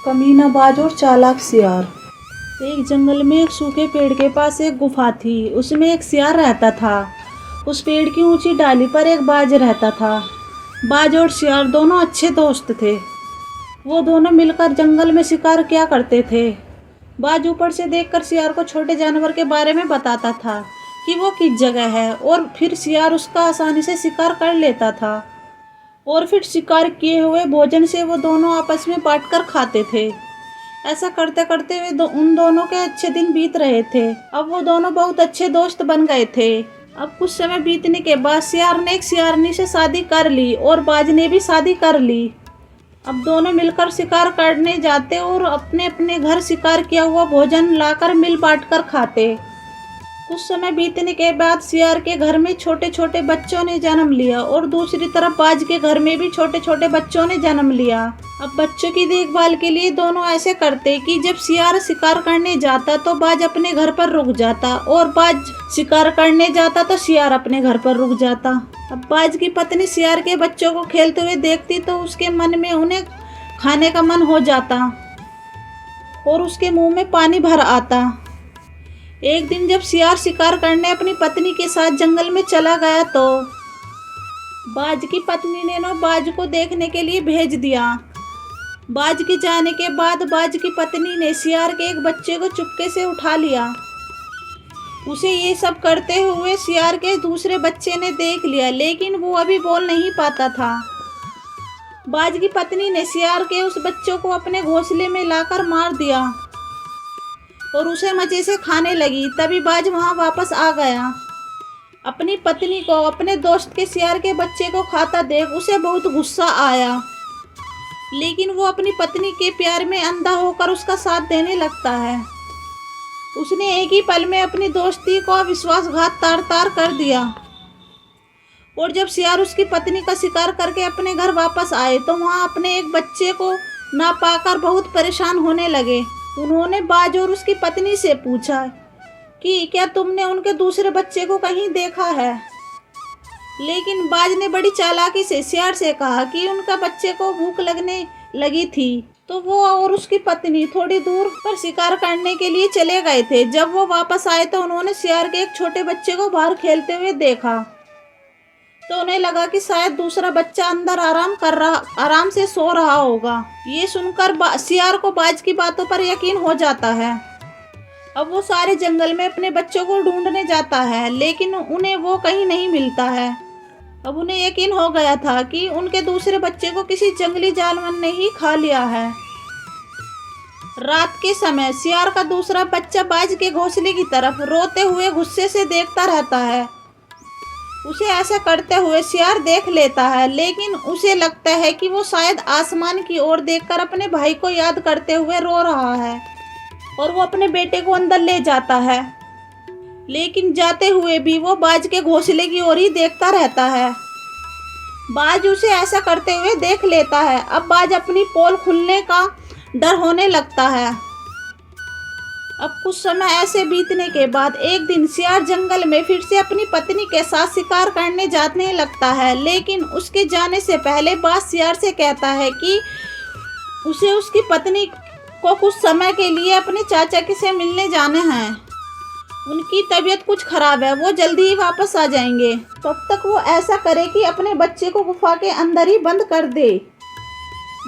कमीना बाज और चालाक सियार। एक जंगल में एक सूखे पेड़ के पास एक गुफा थी। उसमें एक सियार रहता था। उस पेड़ की ऊंची डाली पर एक बाज रहता था। बाज और सियार दोनों अच्छे दोस्त थे। वो दोनों मिलकर जंगल में शिकार किया करते थे। बाज ऊपर से देखकर सियार को छोटे जानवर के बारे में बताता था कि वो किस जगह है, और फिर सियार उसका आसानी से शिकार कर लेता था। और फिर शिकार किए हुए भोजन से वो दोनों आपस में बांटकर खाते थे। ऐसा करते करते उन दोनों के अच्छे दिन बीत रहे थे। अब वो दोनों बहुत अच्छे दोस्त बन गए थे। अब कुछ समय बीतने के बाद सियार ने एक सियारनी से शादी कर ली और बाज ने भी शादी कर ली। अब दोनों मिलकर शिकार करने जाते और अपने अपने घर शिकार किया हुआ भोजन लाकर मिल बांट कर खाते। कुछ समय बीतने के बाद सियार के घर में छोटे छोटे बच्चों ने जन्म लिया और दूसरी तरफ बाज के घर में भी छोटे छोटे बच्चों ने जन्म लिया। अब बच्चों की देखभाल के लिए दोनों ऐसे करते कि जब सियार शिकार करने जाता तो बाज अपने घर पर रुक जाता, और बाज शिकार करने जाता तो सियार अपने घर पर रुक जाता। अब बाज की पत्नी सियार के बच्चों को खेलते हुए देखती तो उसके मन में उन्हें खाने का मन हो जाता और उसके मुंह में पानी भर आता। एक दिन जब सियार शिकार करने अपनी पत्नी के साथ जंगल में चला गया तो बाज की पत्नी ने बाज को देखने के लिए भेज दिया। बाज के जाने के बाद बाज की पत्नी ने सियार के एक बच्चे को चुपके से उठा लिया। उसे ये सब करते हुए सियार के दूसरे बच्चे ने देख लिया, लेकिन वो अभी बोल नहीं पाता था। बाज की पत्नी ने सियार के उस बच्चों को अपने घोंसले में लाकर मार दिया और उसे मजे से खाने लगी। तभी बाज वहां वापस आ गया। अपनी पत्नी को अपने दोस्त के सियार के बच्चे को खाता देख उसे बहुत गुस्सा आया, लेकिन वो अपनी पत्नी के प्यार में अंधा होकर उसका साथ देने लगता है। उसने एक ही पल में अपनी दोस्ती को विश्वासघात तार तार कर दिया। और जब सियार उसकी पत्नी का शिकार करके अपने घर वापस आए तो वहाँ अपने एक बच्चे को ना पाकर बहुत परेशान होने लगे। उन्होंने बाज और उसकी पत्नी से पूछा कि क्या तुमने उनके दूसरे बच्चे को कहीं देखा है, लेकिन बाज ने बड़ी चालाकी से सियार से कहा कि उनका बच्चे को भूख लगने लगी थी, तो वो और उसकी पत्नी थोड़ी दूर पर शिकार करने के लिए चले गए थे। जब वो वापस आए तो उन्होंने सियार के एक छोटे बच्चे को बाहर खेलते हुए देखा, तो उन्हें लगा कि शायद दूसरा बच्चा अंदर आराम से सो रहा होगा। ये सुनकर सियार को बाज की बातों पर यकीन हो जाता है। अब वो सारे जंगल में अपने बच्चों को ढूंढने जाता है, लेकिन उन्हें वो कहीं नहीं मिलता है। अब उन्हें यकीन हो गया था कि उनके दूसरे बच्चे को किसी जंगली जानवर ने ही खा लिया है। रात के समय सियार का दूसरा बच्चा बाज के घोंसले की तरफ रोते हुए गुस्से से देखता रहता है। उसे ऐसा करते हुए सियार देख लेता है, लेकिन उसे लगता है कि वो शायद आसमान की ओर देखकर अपने भाई को याद करते हुए रो रहा है, और वो अपने बेटे को अंदर ले जाता है। लेकिन जाते हुए भी वो बाज के घोंसले की ओर ही देखता रहता है। बाज उसे ऐसा करते हुए देख लेता है। अब बाज अपनी पोल खुलने का डर होने लगता है। अब कुछ समय ऐसे बीतने के बाद एक दिन सियार जंगल में फिर से अपनी पत्नी के साथ शिकार करने जाने लगता है, लेकिन उसके जाने से पहले बाज सियार से कहता है कि उसे उसकी पत्नी को कुछ समय के लिए अपने चाचा से मिलने जाना है। उनकी तबीयत कुछ खराब है, वो जल्दी ही वापस आ जाएंगे। तब तक वो ऐसा करे कि अपने बच्चे को गुफा के अंदर ही बंद कर दे।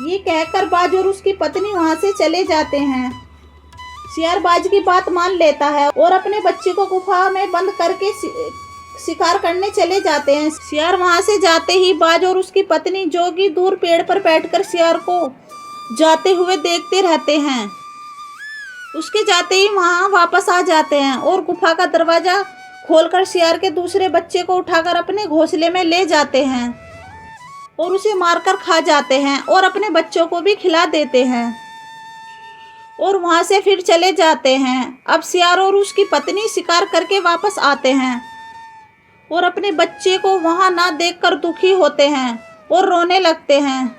ये कहकर बाज और उसकी पत्नी वहां से चले जाते हैं। सियार बाज की बात मान लेता है और अपने बच्चे को गुफा में बंद करके शिकार करने चले जाते हैं। सियार वहां से जाते ही बाज और उसकी पत्नी जो कि दूर पेड़ पर बैठकर सियार को जाते हुए देखते रहते हैं, उसके जाते ही वहां वापस आ जाते हैं और गुफा का दरवाजा खोलकर सियार के दूसरे बच्चे को उठाकर अपने घोंसले में ले जाते हैं और उसे मारकर खा जाते हैं और अपने बच्चों को भी खिला देते हैं और वहां से फिर चले जाते हैं। अब सियार और उसकी पत्नी शिकार करके वापस आते हैं और अपने बच्चे को वहां ना देखकर दुखी होते हैं और रोने लगते हैं।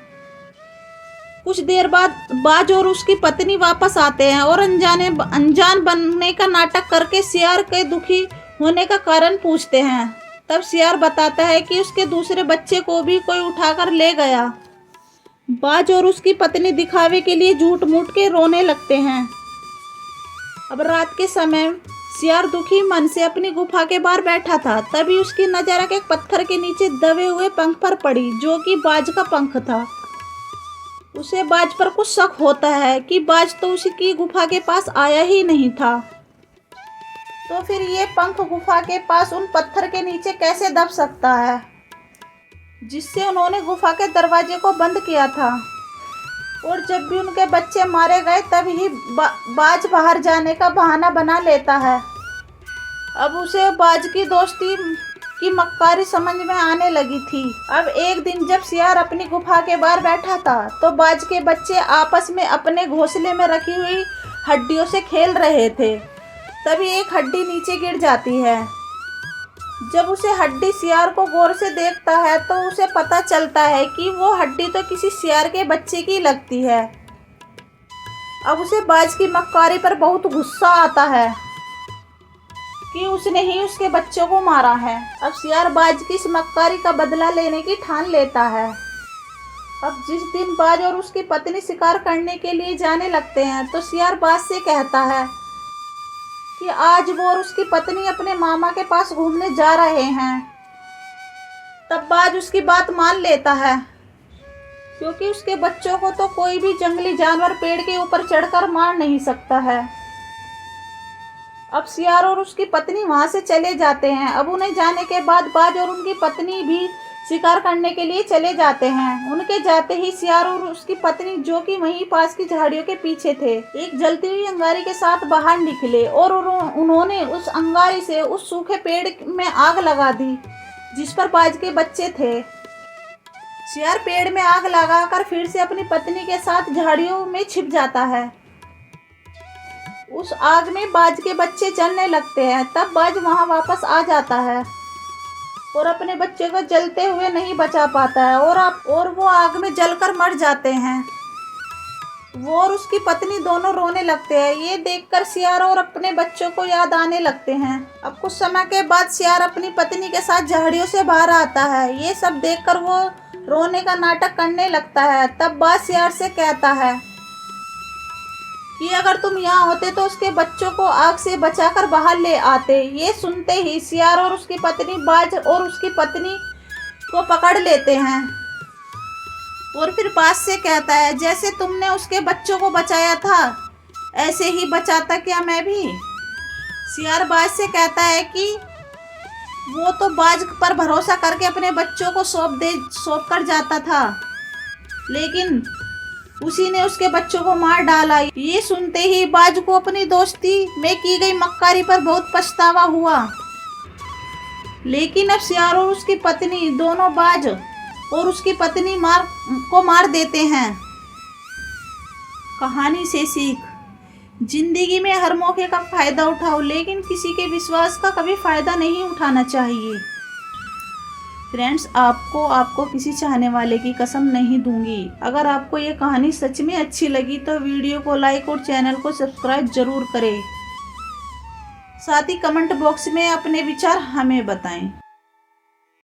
कुछ देर बाद बाज और उसकी पत्नी वापस आते हैं और अनजान बनने का नाटक करके सियार के दुखी होने का कारण पूछते हैं। तब सियार बताता है कि उसके दूसरे बच्चे को भी कोई उठाकर ले गया। बाज और उसकी पत्नी दिखावे के लिए झूठ मूठ के रोने लगते हैं। अब रात के समय सियार दुखी मन से अपनी गुफा के बाहर बैठा था। तभी उसकी नजर एक पत्थर के नीचे दबे हुए पंख पर पड़ी, जो कि बाज का पंख था। उसे बाज पर कुछ शक होता है कि बाज तो उसकी गुफा के पास आया ही नहीं था, तो फिर ये पंख गुफा के पास उन पत्थर के नीचे कैसे दब सकता है, जिससे उन्होंने गुफा के दरवाजे को बंद किया था। और जब भी उनके बच्चे मारे गए तब ही बाज बाहर जाने का बहाना बना लेता है। अब उसे बाज की दोस्ती की मक्कारी समझ में आने लगी थी। अब एक दिन जब सियार अपनी गुफा के बाहर बैठा था तो बाज के बच्चे आपस में अपने घोंसले में रखी हुई हड्डियों से खेल रहे थे। तभी एक हड्डी नीचे गिर जाती है। जब उसे हड्डी सियार को गौर से देखता है तो उसे पता चलता है कि वो हड्डी तो किसी सियार के बच्चे की लगती है। अब उसे बाज की मक्कारी पर बहुत गुस्सा आता है कि उसने ही उसके बच्चों को मारा है। अब सियार बाज की इस मक्कारी का बदला लेने की ठान लेता है। अब जिस दिन बाज और उसकी पत्नी शिकार करने के लिए जाने लगते हैं तो सियार बाज से कहता है कि आज वो और उसकी पत्नी अपने मामा के पास घूमने जा रहे हैं। तब बाज उसकी बात मान लेता है, क्योंकि उसके बच्चों को तो कोई भी जंगली जानवर पेड़ के ऊपर चढ़कर मार नहीं सकता है। अब सियार और उसकी पत्नी वहां से चले जाते हैं। अब उन्हें जाने के बाद बाज और उनकी पत्नी भी शिकार करने के लिए चले जाते हैं। उनके जाते ही सियार और उसकी पत्नी, जो कि वहीं पास की झाड़ियों के पीछे थे, एक जलती हुई अंगारी के साथ बाहर निकले और उन्होंने उस अंगारी से उस सूखे पेड़ में आग लगा दी जिस पर बाज के बच्चे थे। सियार पेड़ में आग लगाकर फिर से अपनी पत्नी के साथ झाड़ियों में छिप जाता है। उस आग में बाज के बच्चे जलने लगते हैं। तब बाज वहां वापस आ जाता है और अपने बच्चे को जलते हुए नहीं बचा पाता है और वो आग में जलकर मर जाते हैं। वो और उसकी पत्नी दोनों रोने लगते हैं। ये देखकर सियार और अपने बच्चों को याद आने लगते हैं। अब कुछ समय के बाद सियार अपनी पत्नी के साथ झाड़ियों से बाहर आता है। ये सब देखकर वो रोने का नाटक करने लगता है। तब बाज सियार से कहता है कि अगर तुम यहाँ होते तो उसके बच्चों को आग से बचाकर बाहर ले आते। ये सुनते ही सियार और उसकी पत्नी बाज और उसकी पत्नी को पकड़ लेते हैं और फिर बाज से कहता है, जैसे तुमने उसके बच्चों को बचाया था ऐसे ही बचाता क्या मैं भी। सियार बाज से कहता है कि वो तो बाज पर भरोसा करके अपने बच्चों को सौंप कर जाता था, लेकिन उसी ने उसके बच्चों को मार डाला। ये सुनते ही बाज को अपनी दोस्ती में की गई मक्कारी पर बहुत पछतावा हुआ। लेकिन अब सियार और उसकी पत्नी दोनों बाज और उसकी पत्नी मार देते हैं। कहानी से सीख, जिंदगी में हर मौके का फायदा उठाओ, लेकिन किसी के विश्वास का कभी फायदा नहीं उठाना चाहिए। फ्रेंड्स, आपको किसी चाहने वाले की कसम नहीं दूंगी। अगर आपको ये कहानी सच में अच्छी लगी तो वीडियो को लाइक और चैनल को सब्सक्राइब जरूर करें। साथ ही कमेंट बॉक्स में अपने विचार हमें बताएं।